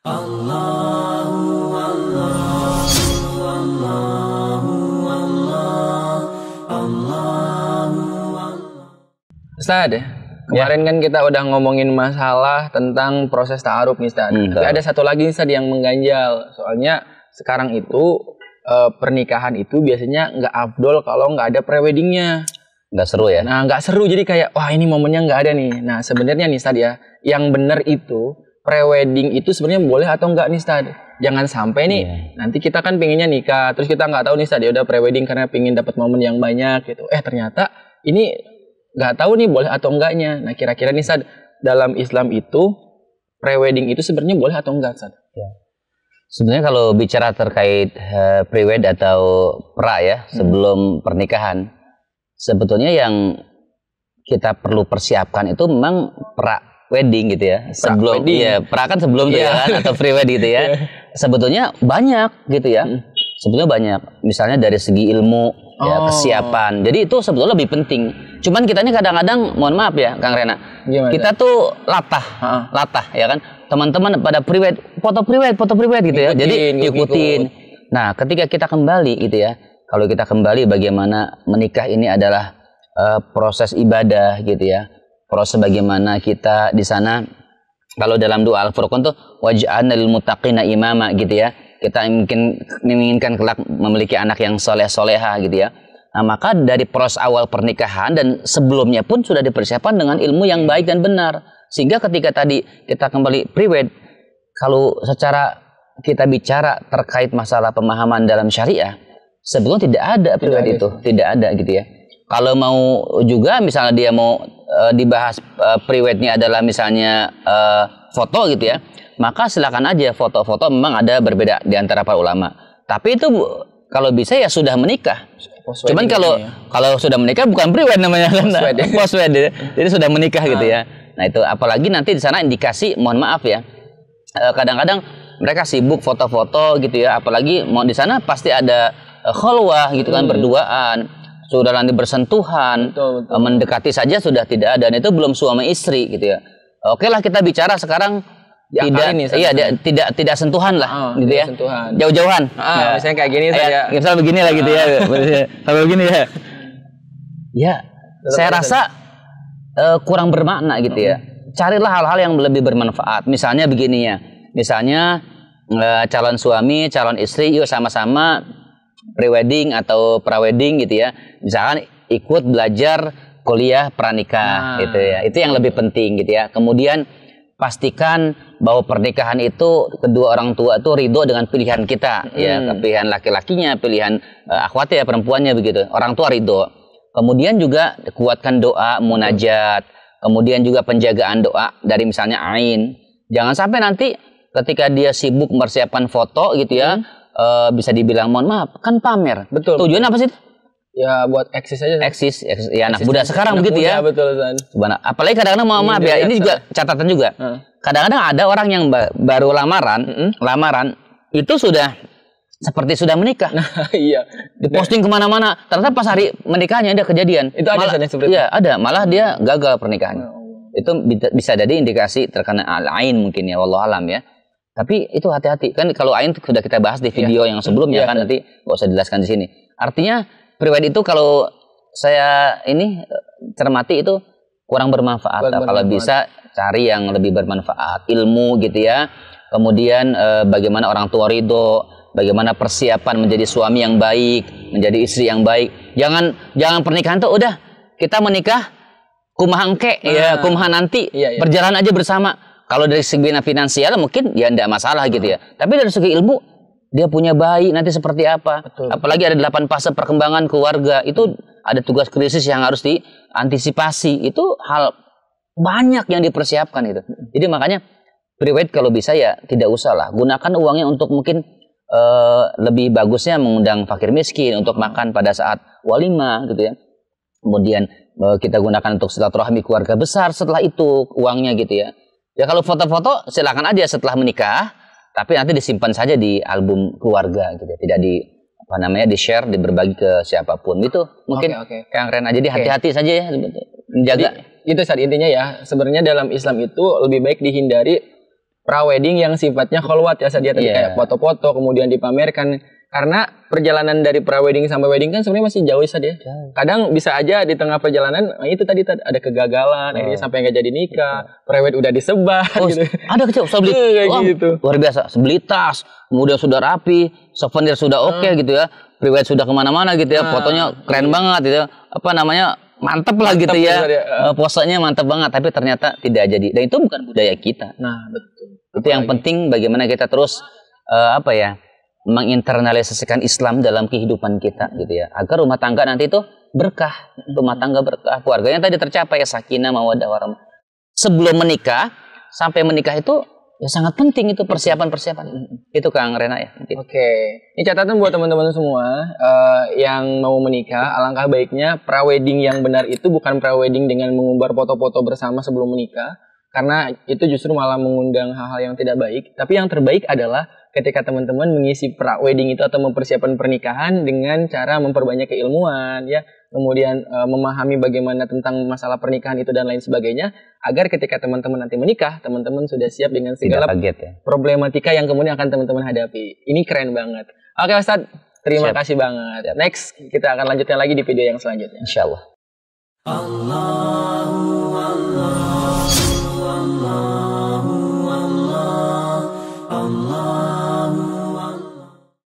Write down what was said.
Allahu Allahu Allahu Allahu Ustaz, kemarin kan kita udah ngomongin masalah tentang proses ta'aruf nih Ustaz. Tapi ada satu lagi Ustaz yang mengganjal. Soalnya sekarang itu pernikahan itu biasanya nggak afdol kalau nggak ada preweddingnya. Nggak seru ya? Nah nggak seru, jadi kayak wah ini momennya nggak ada nih. Nah sebenarnya nih Ustaz ya, yang benar itu prewedding itu sebenarnya boleh atau nggak nih Ustaz? Jangan sampai nih nanti kita kan pengennya nikah, terus kita nggak tahu nih Ustaz ya udah prewedding karena pengen dapat momen yang banyak gitu. Ternyata ini nggak tahu nih boleh atau enggaknya. Nah kira-kira nih Ustaz, dalam Islam itu prewedding itu sebenarnya boleh atau enggak Ustaz? Ya. Sebenarnya kalau bicara terkait prewed atau pra ya sebelum pernikahan, sebetulnya yang kita perlu persiapkan itu memang pra wedding gitu ya. Sebelum ya pra kan sebelum tuh ya kan, atau prewed gitu ya. Sebetulnya banyak gitu ya. Sebetulnya banyak. Misalnya dari segi ilmu, ya, kesiapan. Jadi itu sebetulnya lebih penting. Cuman kita ini kadang-kadang, mohon maaf ya Kang Rena, kita tuh latah ya kan. Teman-teman pada prewed, foto prewed gitu ya. Jadi ikutin. Nah, ketika kita kembali gitu ya, kalau kita kembali bagaimana menikah ini adalah proses ibadah gitu ya. Proses bagaimana kita di sana, kalau dalam doa Al-Furqan tuh waj'alna lil muttaqina imama gitu ya. Kita mungkin menginginkan kelak memiliki anak yang soleh-soleha gitu ya. Nah, maka dari proses awal pernikahan dan sebelumnya pun sudah dipersiapkan dengan ilmu yang baik dan benar. Sehingga ketika tadi kita kembali prewed, kalau secara kita bicara terkait masalah pemahaman dalam syariah, sebetulnya tidak ada prewed itu, tidak ada gitu ya. Kalau mau juga misalnya dia mau dibahas prewednya adalah misalnya foto gitu ya, maka silakan aja. Foto-foto memang ada berbeda di antara para ulama. Tapi itu kalau bisa ya sudah menikah. Cuman kalau sudah menikah bukan prewed namanya kan, postwed ya. Jadi sudah menikah gitu ya. Nah itu apalagi nanti di sana indikasi, mohon maaf ya, kadang-kadang mereka sibuk foto-foto gitu ya. Apalagi mau di sana pasti ada khalwah gitu kan, berduaan. Sudah nanti bersentuhan, mendekati saja sudah tidak ada, dan itu belum suami istri gitu ya. Oke lah kita bicara sekarang tidak sentuhan lah gitu ya. Jauh-jauhan. Misalnya kayak gini saja. Misal begini lah gitu ya. Sampai begini ya. Ya, saya rasa kurang bermakna gitu ya. Carilah hal-hal yang lebih bermanfaat. Misalnya begini ya. Misalnya calon suami, calon istri yuk sama-sama prewedding atau prawedding gitu ya. Misalkan ikut belajar kuliah pranikah gitu ya. Itu yang lebih penting gitu ya. Kemudian pastikan bahwa pernikahan itu kedua orang tua itu ridho dengan pilihan kita ya, pilihan laki-lakinya, pilihan akhwatnya perempuannya begitu. Orang tua ridho. Kemudian juga kuatkan doa, munajat. Kemudian juga penjagaan doa dari misalnya ain. Jangan sampai nanti ketika dia sibuk mempersiapkan foto gitu ya, bisa dibilang mohon maaf kan pamer. Betul. Tujuan apa sih? Ya buat eksis aja. Eksis ya, anak muda sekarang begitu ya. Betul San. Apalagi kadang-kadang mohon maaf ya, ini juga catatan juga. Kadang-kadang ada orang yang baru lamaran itu sudah seperti sudah menikah. Iya. Diposting kemana-mana. Ternyata pas hari menikahnya ada kejadian. Itu ada seperti itu. Iya ada, malah dia gagal pernikahannya. Itu bisa jadi indikasi terkena al-ain mungkin ya, wallahu alam ya. Tapi itu hati-hati kan, kalau ain sudah kita bahas di video yang sebelumnya kan, nanti nggak usah dijelaskan di sini. Artinya prewed itu kalau saya ini cermati itu kurang bermanfaat. Kalau bisa cari yang lebih bermanfaat, ilmu gitu ya. Kemudian bagaimana orang tua ridho, bagaimana persiapan menjadi suami yang baik, menjadi istri yang baik. Jangan pernikahan tuh udah kita menikah kumaha engke ya, kumaha nanti, berjalan aja bersama. Kalau dari segi finansial mungkin ya enggak masalah gitu ya. Tapi dari segi ilmu, dia punya bayi nanti seperti apa. Apalagi ada 8 fase perkembangan keluarga. Itu ada tugas krisis yang harus diantisipasi. Itu hal banyak yang dipersiapkan itu. Jadi makanya prewed kalau bisa ya tidak usah lah. Gunakan uangnya untuk mungkin lebih bagusnya mengundang fakir miskin untuk makan pada saat walimah gitu ya. Kemudian kita gunakan untuk silaturahmi keluarga besar setelah itu uangnya gitu ya. Ya kalau foto-foto silakan aja setelah menikah, tapi nanti disimpan saja di album keluarga gitu ya. Tidak di share, berbagi ke siapapun gitu. Mungkin Kang Rena, jadi hati-hati saja ya menjaga. Itu saat intinya ya, sebenarnya dalam Islam itu lebih baik dihindari prawedding yang sifatnya kholwat ya, dia tadi kayak foto-foto kemudian dipamerkan. Karena perjalanan dari prawedding sampai wedding kan sebenarnya masih jauh ya. Kadang bisa aja di tengah perjalanan itu tadi ada kegagalan, akhirnya sampai nggak jadi nikah, prewed udah disebar gitu. Ada kecil, gitu. Luar biasa, sebeli tas, kemudian sudah rapi, souvenir sudah oke gitu ya, prewed sudah kemana-mana gitu ya, fotonya keren banget gitu ya, mantep lah gitu ya, posenya mantep banget, tapi ternyata tidak jadi, dan itu bukan budaya kita. Nah betul. Itu yang penting bagaimana kita terus menginternalisasikan Islam dalam kehidupan kita gitu ya, agar rumah tangga nanti itu berkah, rumah tangga berkah, keluarganya tadi tercapai ya, sakinah mawaddah warahmah. Sebelum menikah sampai menikah itu ya sangat penting, itu persiapan. Itu Kang Rena ya. Oke. Ini catatan buat teman-teman semua yang mau menikah, alangkah baiknya prawedding yang benar itu bukan prawedding dengan mengumbar foto-foto bersama sebelum menikah, karena itu justru malah mengundang hal-hal yang tidak baik. Tapi yang terbaik adalah ketika teman-teman mengisi prawedding itu atau mempersiapkan pernikahan dengan cara memperbanyak keilmuan ya, kemudian memahami bagaimana tentang masalah pernikahan itu dan lain sebagainya, agar ketika teman-teman nanti menikah, teman-teman sudah siap dengan segala problematika yang kemudian akan teman-teman hadapi. Ini keren banget. Oke Ustadz, terima kasih banget. Next kita akan lanjutkan lagi di video yang selanjutnya. Insyaallah.